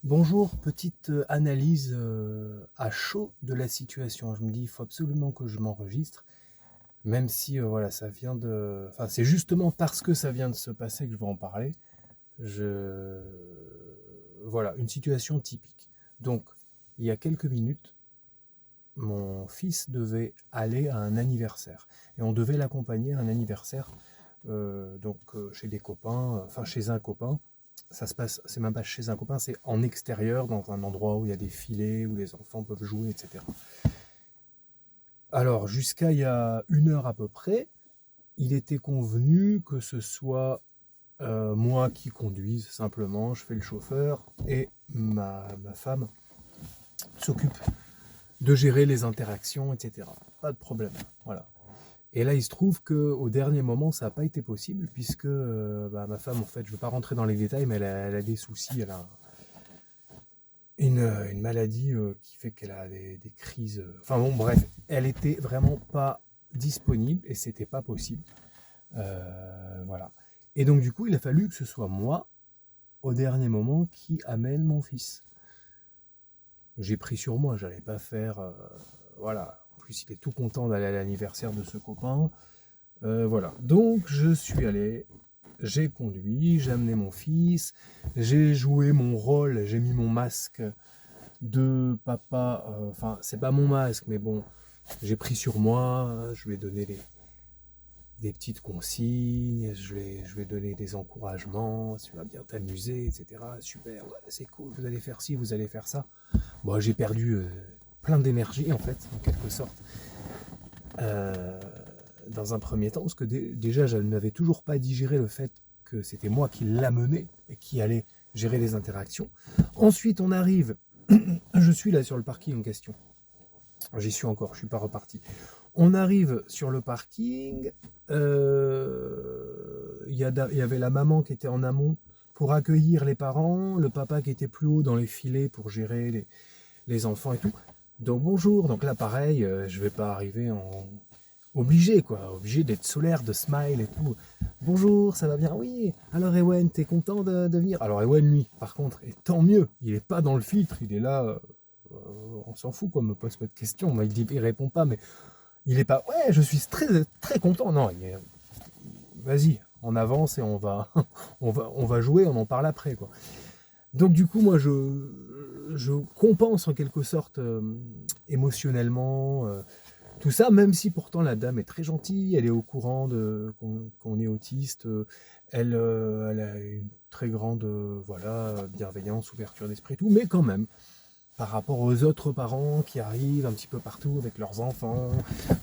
Bonjour, petite analyse à chaud de la situation. Je me dis, il faut absolument que je m'enregistre, même si voilà, ça vient de. Enfin, c'est justement parce que ça vient de se passer que je vais en parler. Je. Voilà, une situation typique. Donc, il y a quelques minutes, mon fils devait aller à un anniversaire. Et on devait l'accompagner à un anniversaire, chez des copains, enfin chez un copain. Ça se passe, c'est même pas chez un copain, c'est en extérieur, dans un endroit où il y a des filets, où les enfants peuvent jouer, etc. Alors, jusqu'à il y a une heure à peu près, il était convenu que ce soit moi qui conduise, simplement, je fais le chauffeur, et ma femme s'occupe de gérer les interactions, etc. Pas de problème, voilà. Et là, il se trouve qu'au dernier moment, ça n'a pas été possible, puisque ma femme, en fait, je ne veux pas rentrer dans les détails, mais elle a des soucis, elle a une maladie qui fait qu'elle a des crises. Enfin bon, bref, elle était vraiment pas disponible et c'était pas possible. Voilà. Et donc, du coup, il a fallu que ce soit moi, au dernier moment, qui amène mon fils. J'ai pris sur moi, j'allais pas faire. Voilà. En plus, il est tout content d'aller à l'anniversaire de ce copain. Voilà. Donc, je suis allé, j'ai conduit, j'ai amené mon fils, j'ai joué mon rôle, j'ai mis mon masque de papa. Enfin, c'est pas mon masque, mais bon, j'ai pris sur moi, je lui ai donné des petites consignes, je lui ai donné des encouragements, tu vas bien t'amuser, etc. Super, ouais, c'est cool, vous allez faire ci, vous allez faire ça. Bon, j'ai perdu plein d'énergie, en fait, en quelque sorte. Euh, dans un premier temps, parce que déjà, je n'avais toujours pas digéré le fait que c'était moi qui l'amenais et qui allait gérer les interactions. Ensuite, on arrive, je suis là sur le parking en question. J'y suis encore, je suis pas reparti. On arrive sur le parking, y avait la maman qui était en amont pour accueillir les parents, le papa qui était plus haut dans les filets pour gérer les enfants et tout. Donc bonjour, donc là pareil, je vais pas arriver en obligé quoi, obligé d'être solaire, de smile et tout. Bonjour, ça va bien? Oui. Alors Ewen, t'es content de venir? Alors Ewen lui, par contre, et tant mieux, il est pas dans le filtre, il est là, on s'en fout quoi, me pose pas de questions, moi il répond pas, mais il est pas. Ouais, je suis très très content. Non, vas-y, on avance et on va on va jouer, on en parle après quoi. Donc du coup moi je compense en quelque sorte émotionnellement tout ça, même si pourtant la dame est très gentille, elle est au courant qu'on est autiste, elle a une très grande voilà, bienveillance, ouverture d'esprit, tout, mais quand même, par rapport aux autres parents qui arrivent un petit peu partout avec leurs enfants,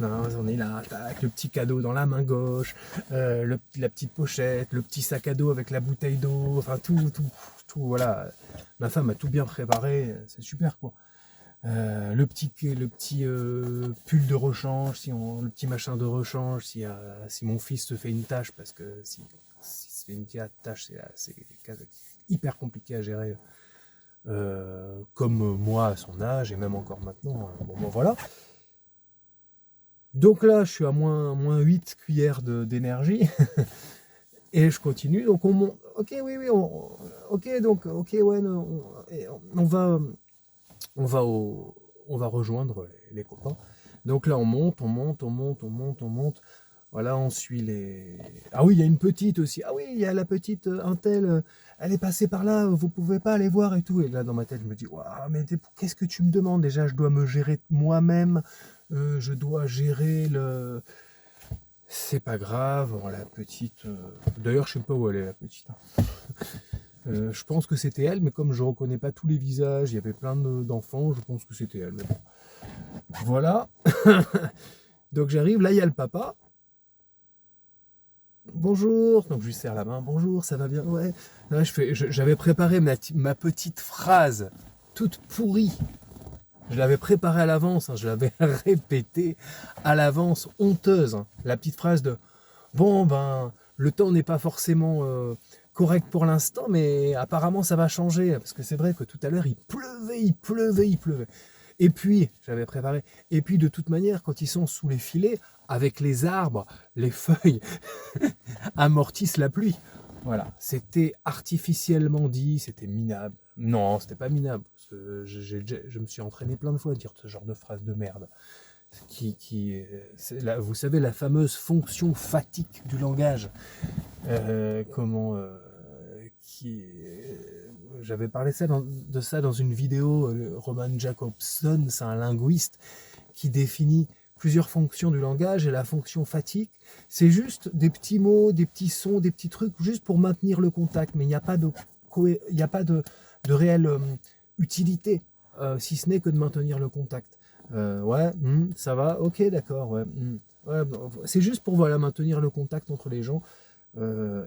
non, on est là, tac, le petit cadeau dans la main gauche, la petite pochette, le petit sac à dos avec la bouteille d'eau, enfin tout, voilà. Ma femme a tout bien préparé, c'est super quoi. Le petit pull de rechange, le petit machin de rechange, si mon fils se fait une tâche, parce que si se fait une tâche, c'est hyper compliqué à gérer, comme moi à son âge, et même encore maintenant. Bon, voilà. Donc là, je suis à moins 8 cuillères d'énergie, et je continue. Donc on monte. Ok, oui, oui, ok, donc, ok, ouais, on va on va rejoindre les copains. Donc là, on monte, on monte, on monte, on monte, on monte. Voilà, on suit les. Ah oui, il y a une petite aussi. Ah oui, il y a la petite Intel. Elle est passée par là. Vous pouvez pas aller voir et tout. Et là, dans ma tête, je me dis, waouh, mais qu'est-ce que tu me demandes? Déjà, je dois me gérer moi-même. Je dois gérer le. C'est pas grave. Bon, la petite. D'ailleurs, je sais pas où elle est, la petite. Je pense que c'était elle, mais comme je reconnais pas tous les visages, il y avait plein d'enfants, je pense que c'était elle. Mais bon. Voilà. Donc j'arrive, là il y a le papa. Bonjour. Donc je lui serre la main. Bonjour, ça va bien? Ouais. Là, j'avais préparé ma petite phrase toute pourrie. Je l'avais préparée à l'avance, hein, je l'avais répétée à l'avance, honteuse. Hein. La petite phrase de bon ben le temps n'est pas forcément correct pour l'instant, mais apparemment ça va changer. Parce que c'est vrai que tout à l'heure il pleuvait, il pleuvait, il pleuvait. Et puis, j'avais préparé, et puis de toute manière, quand ils sont sous les filets, avec les arbres, les feuilles amortissent la pluie. Voilà, c'était artificiellement dit, c'était minable. Non, c'était pas minable, parce que je me suis entraîné plein de fois à dire ce genre de phrase de merde. Vous savez, la fameuse fonction fatigue du langage. Comment j'avais parlé de ça dans une vidéo. Roman Jacobson, c'est un linguiste qui définit plusieurs fonctions du langage, et la fonction fatigue, c'est juste des petits mots, des petits sons, des petits trucs, juste pour maintenir le contact, mais il n'y a pas de réelle utilité, si ce n'est que de maintenir le contact. Ouais, ça va, ok, d'accord, ouais. Ouais, c'est juste pour voilà, maintenir le contact entre les gens.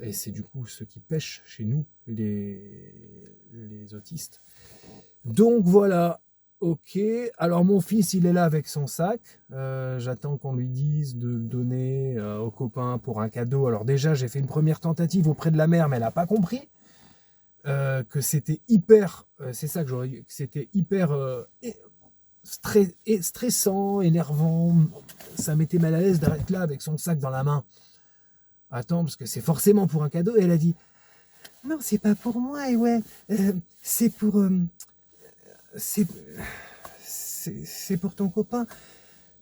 Et c'est du coup ce qui pêche chez nous, les autistes. Donc voilà, ok. Alors mon fils, il est là avec son sac. J'attends qu'on lui dise de le donner aux copains pour un cadeau. Alors déjà, j'ai fait une première tentative auprès de la mère, mais elle n'a pas compris que c'était hyper... c'est ça que j'aurais dit, que c'était hyper stressant, énervant. Ça m'était mal à l'aise d'être là avec son sac dans la main. Attends, parce que c'est forcément pour un cadeau. Et elle a dit, non, c'est pas pour moi, et ouais, c'est pour... c'est pour ton copain.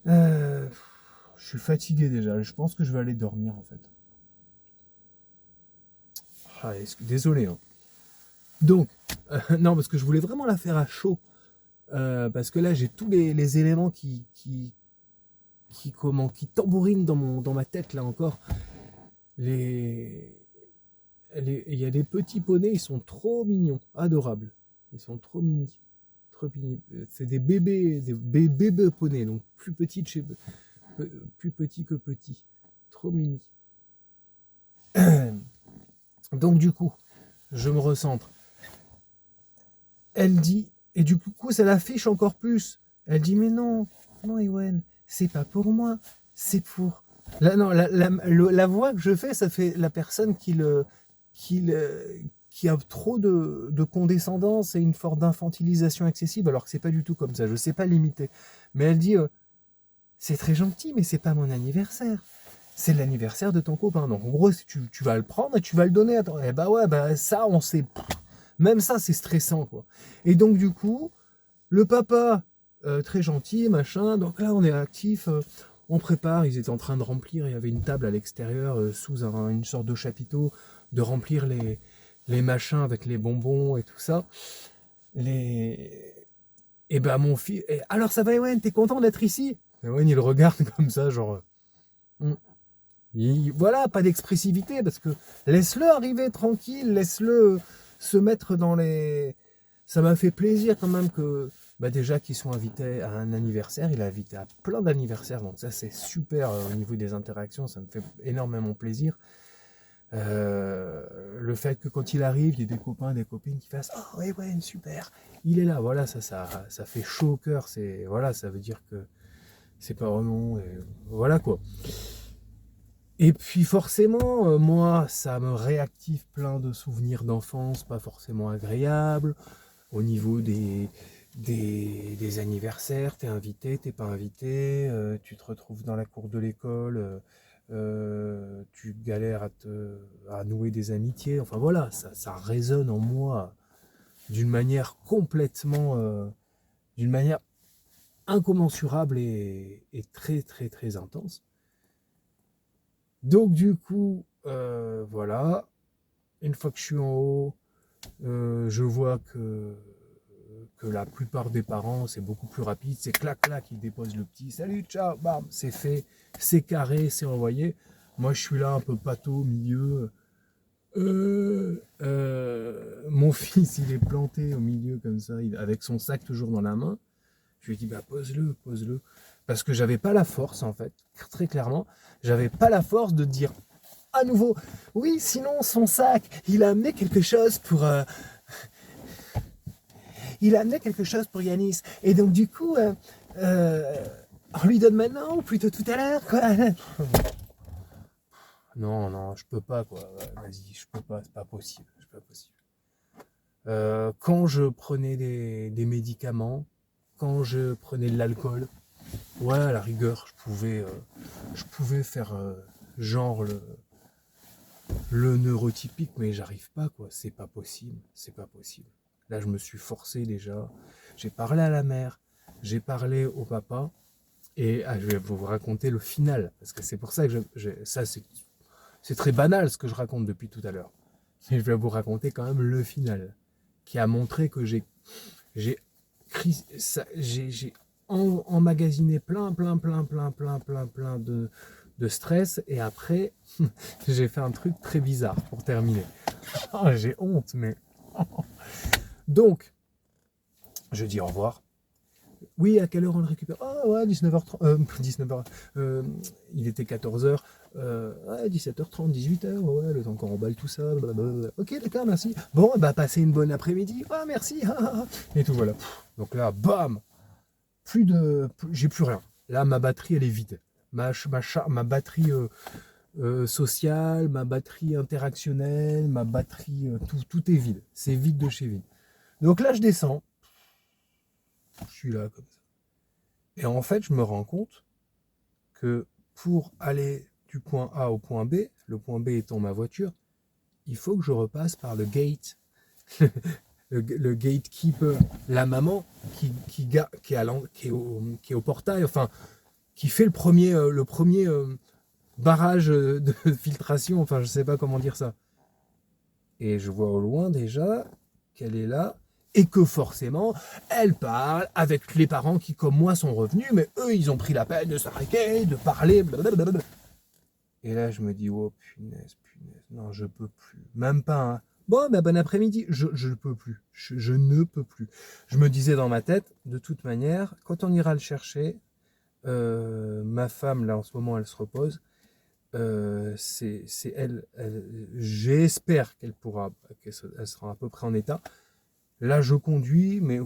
Je suis fatigué déjà. Je pense que je vais aller dormir, en fait. Ah, désolé. Hein. Donc, non, parce que je voulais vraiment la faire à chaud. Parce que là, j'ai tous les éléments qui tambourinent dans ma tête, là encore. Il y a des petits poneys, ils sont trop mignons, adorables. Ils sont trop mimi. Trop mimi. C'est des bébés poneys, donc plus petits que petits. Trop mimi. Donc du coup, je me recentre. Elle dit, et du coup, ça l'affiche encore plus. Elle dit, mais non, non, Ewen, c'est pas pour moi, c'est pour... La voix que je fais, ça fait la personne qui a trop de condescendance et une forme d'infantilisation excessive, alors que c'est pas du tout comme ça, je sais pas l'imiter. Mais elle dit, c'est très gentil, mais c'est pas mon anniversaire. C'est l'anniversaire de ton copain. Donc en gros, tu vas le prendre et tu vas le donner à ton... Eh bah ouais, bah ça, on sait... Même ça, c'est stressant, quoi. Et donc du coup, le papa, très gentil, machin, donc là, on est actif... on prépare, ils étaient en train de remplir, il y avait une table à l'extérieur, sous une sorte de chapiteau, de remplir les machins avec les bonbons et tout ça. Et ben mon fils... alors ça va Ewen, t'es content d'être ici? Ewen, il regarde comme ça, genre... voilà, pas d'expressivité, parce que laisse-le arriver tranquille, laisse-le se mettre dans les... Ça m'a fait plaisir quand même que... Bah déjà qu'ils sont invités à un anniversaire, il a invité à plein d'anniversaires, donc ça c'est super au niveau des interactions, ça me fait énormément plaisir. Le fait que quand il arrive, il y ait des copains, des copines qui fassent « Oh ouais, ouais, super, il est là », voilà, ça fait chaud au cœur, voilà, ça veut dire que c'est pas vraiment... voilà quoi. Et puis forcément, moi, ça me réactive plein de souvenirs d'enfance, pas forcément agréables, au niveau des anniversaires, t'es invité, t'es pas invité, tu te retrouves dans la cour de l'école, tu galères à nouer des amitiés, enfin voilà, ça résonne en moi d'une manière complètement, d'une manière incommensurable et très très très intense. Donc du coup, voilà, une fois que je suis en haut, je vois que la plupart des parents, c'est beaucoup plus rapide, c'est clac clac, ils déposent le petit, salut, ciao, bam, c'est fait, c'est carré, c'est envoyé. Moi je suis là un peu pâteau au milieu. Mon fils il est planté au milieu comme ça, avec son sac toujours dans la main. Je lui ai dit bah pose-le, pose-le. Parce que j'avais pas la force en fait, très clairement, j'avais pas la force de dire à nouveau, oui, sinon son sac, il a amené quelque chose pour... il a amené quelque chose pour Yanis. Et donc du coup, on lui donne maintenant ou plutôt tout à l'heure, quoi. Non, non, je peux pas, quoi. Vas-y, je peux pas, c'est pas possible. C'est pas possible. Quand je prenais des médicaments, quand je prenais de l'alcool, ouais, à la rigueur, je pouvais faire genre le neurotypique, mais j'arrive pas, quoi. C'est pas possible, c'est pas possible. Là, je me suis forcé déjà. J'ai parlé à la mère, j'ai parlé au papa, et je vais vous raconter le final, parce que c'est pour ça que ça c'est très banal ce que je raconte depuis tout à l'heure. Mais je vais vous raconter quand même le final, qui a montré que j'ai emmagasiné plein de stress, et après, j'ai fait un truc très bizarre pour terminer. Oh, j'ai honte, mais... Donc, je dis au revoir. Oui, à quelle heure on le récupère? Ah ouais, 19h30, 19h, il était 14h, ouais, 17h30, 18h, ouais, le temps qu'on remballe tout ça, blablabla. Ok, d'accord, merci. Bon, bah, passez une bonne après-midi, ah, merci, et tout, voilà. Donc là, bam, j'ai plus rien. Là, ma batterie, elle est vide. Ma batterie sociale, ma batterie interactionnelle, ma batterie, tout est vide. C'est vide de chez vide. Donc là, je descends. Je suis là, comme ça. Et en fait, je me rends compte que pour aller du point A au point B, le point B étant ma voiture, il faut que je repasse par le gate, le gatekeeper, la maman qui est au portail, enfin, qui fait le premier barrage de filtration, enfin, je sais pas comment dire ça. Et je vois au loin déjà qu'elle est là, et que forcément, elle parle avec les parents qui, comme moi, sont revenus, mais eux, ils ont pris la peine de s'arrêter, de parler, blablabla. Et là, je me dis, oh punaise, non, je peux plus. Même pas, hein. Bon, ben, bon après-midi, je peux plus. Je ne peux plus. Je me disais dans ma tête, de toute manière, quand on ira le chercher, ma femme, là, en ce moment, elle se repose. C'est j'espère qu'elle sera à peu près en état. Là, je conduis, mais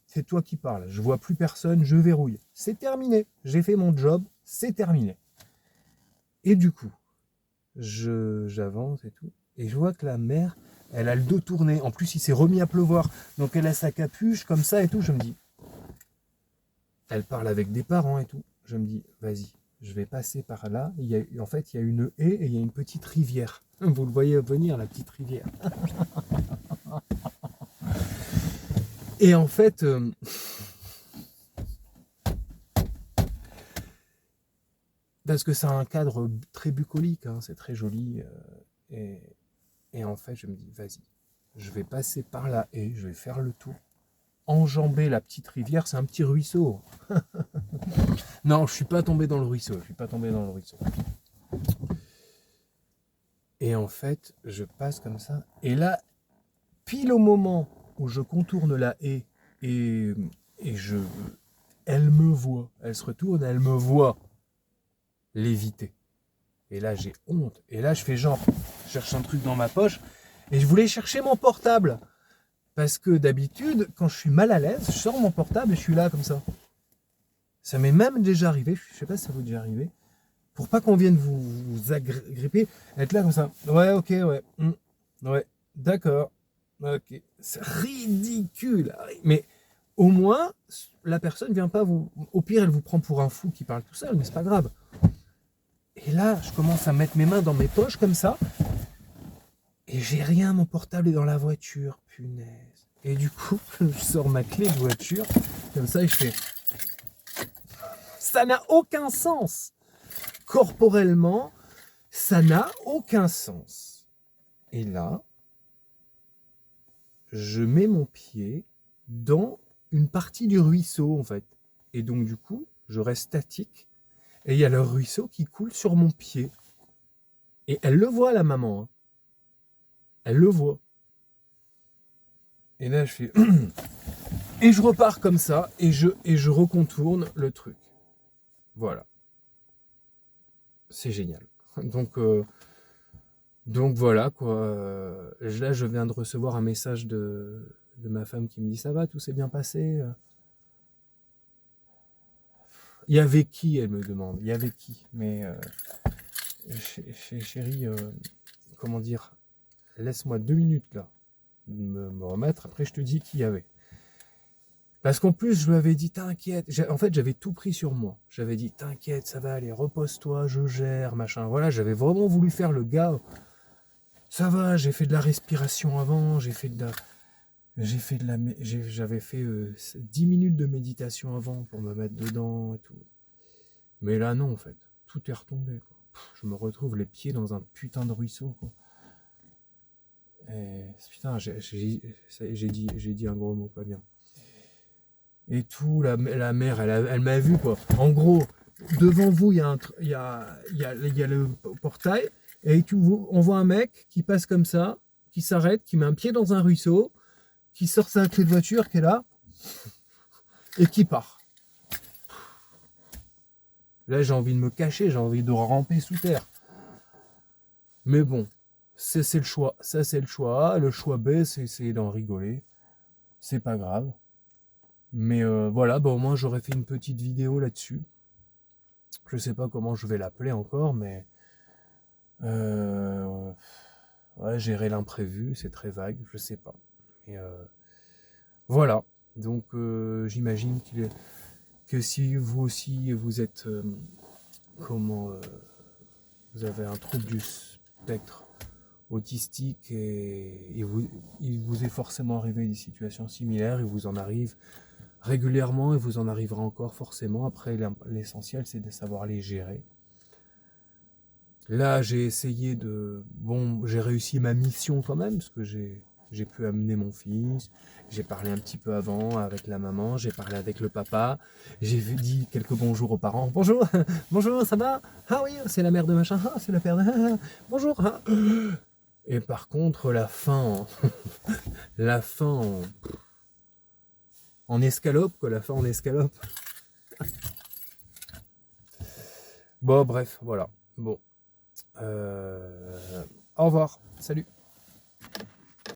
c'est toi qui parles. Je vois plus personne, je verrouille. C'est terminé. J'ai fait mon job, c'est terminé. Et du coup, j'avance et tout. Et je vois que la mère, elle a le dos tourné. En plus, il s'est remis à pleuvoir. Donc, elle a sa capuche comme ça et tout. Je me dis, elle parle avec des parents et tout. Je me dis, vas-y, je vais passer par là. En fait, il y a une haie et il y a une petite rivière. Vous le voyez venir, la petite rivière. Et en fait, parce que ça a un cadre très bucolique, hein, c'est très joli. Et en fait, je me dis, vas-y, je vais passer par là et je vais faire le tour. Enjamber la petite rivière, c'est un petit ruisseau. Non, je suis pas tombé dans le ruisseau. Et en fait, je passe comme ça. Et là, pile au moment où je contourne la haie et elle me voit. Elle se retourne, elle me voit l'éviter. Et là, j'ai honte. Et là, je fais genre, je cherche un truc dans ma poche et je voulais chercher mon portable. Parce que d'habitude, quand je suis mal à l'aise, je sors mon portable et je suis là comme ça. Ça m'est même déjà arrivé, je sais pas si ça vous est déjà arrivé, pour pas qu'on vienne vous agripper, être là comme ça. Ouais, ok, ouais. Ouais, d'accord. Ok. C'est ridicule. Mais au moins, la personne vient pas vous... Au pire, elle vous prend pour un fou qui parle tout seul, mais c'est pas grave. Et là, je commence à mettre mes mains dans mes poches comme ça. Et j'ai rien, mon portable est dans la voiture. Punaise. Et du coup, je sors ma clé de voiture. Comme ça, et je fais... Ça n'a aucun sens. Corporellement, ça n'a aucun sens. Et là, je mets mon pied dans une partie du ruisseau, en fait. Et donc, du coup, je reste statique. Et il y a le ruisseau qui coule sur mon pied. Et elle le voit, la maman. Hein. Elle le voit. Et là, je fais... Et je repars comme ça, et je recontourne le truc. Voilà. C'est génial. Donc voilà, quoi. Là, je viens de recevoir un message de ma femme qui me dit « Ça va, tout s'est bien passé ?» Il y avait qui, elle me demande. Il y avait qui. Mais chérie, comment dire, laisse-moi 2 minutes là, me remettre. Après, je te dis qui y avait. Parce qu'en plus, je lui avais dit, t'inquiète. En fait, j'avais tout pris sur moi. J'avais dit, t'inquiète, ça va aller, repose-toi, je gère, machin. Voilà, j'avais vraiment voulu faire le gars. Ça va, j'ai fait de la respiration avant, j'ai fait de la... J'avais fait 10 minutes de méditation avant pour me mettre dedans et tout. Mais là, non, en fait. Tout est retombé, quoi. Je me retrouve les pieds dans un putain de ruisseau, quoi. Et, putain, j'ai dit un gros mot pas bien. Et tout, la mère, elle m'a vu, quoi. En gros, devant vous, il y a le portail, et on voit un mec qui passe comme ça, qui s'arrête, qui met un pied dans un ruisseau, qui sort sa clé de voiture, qui est là, et qui part. Là, j'ai envie de me cacher, j'ai envie de ramper sous terre. Mais bon, c'est le choix. Ça, c'est le choix. Le choix B, c'est essayer d'en rigoler. C'est pas grave. Mais voilà, bah, au moins, j'aurais fait une petite vidéo là-dessus. Je sais pas comment je vais l'appeler encore, mais ouais, gérer l'imprévu, c'est très vague, je sais pas. Et voilà. Donc j'imagine que si vous aussi vous êtes vous avez un trouble du spectre autistique et il vous est forcément arrivé des situations similaires, il vous en arrive régulièrement et vous en arrivera encore forcément. Après, l'essentiel, c'est de savoir les gérer. Là, j'ai essayé j'ai réussi ma mission quand même, parce que j'ai pu amener mon fils, j'ai parlé un petit peu avant avec la maman, j'ai parlé avec le papa, j'ai dit quelques bonjours aux parents. Bonjour, bonjour, ça va? Ah oui, c'est la mère de machin, ah, c'est le père de... bonjour. Ah. Et par contre, la fin en escalope, quoi, la fin en escalope. Bon, bref, voilà. Bon. Au revoir. Salut.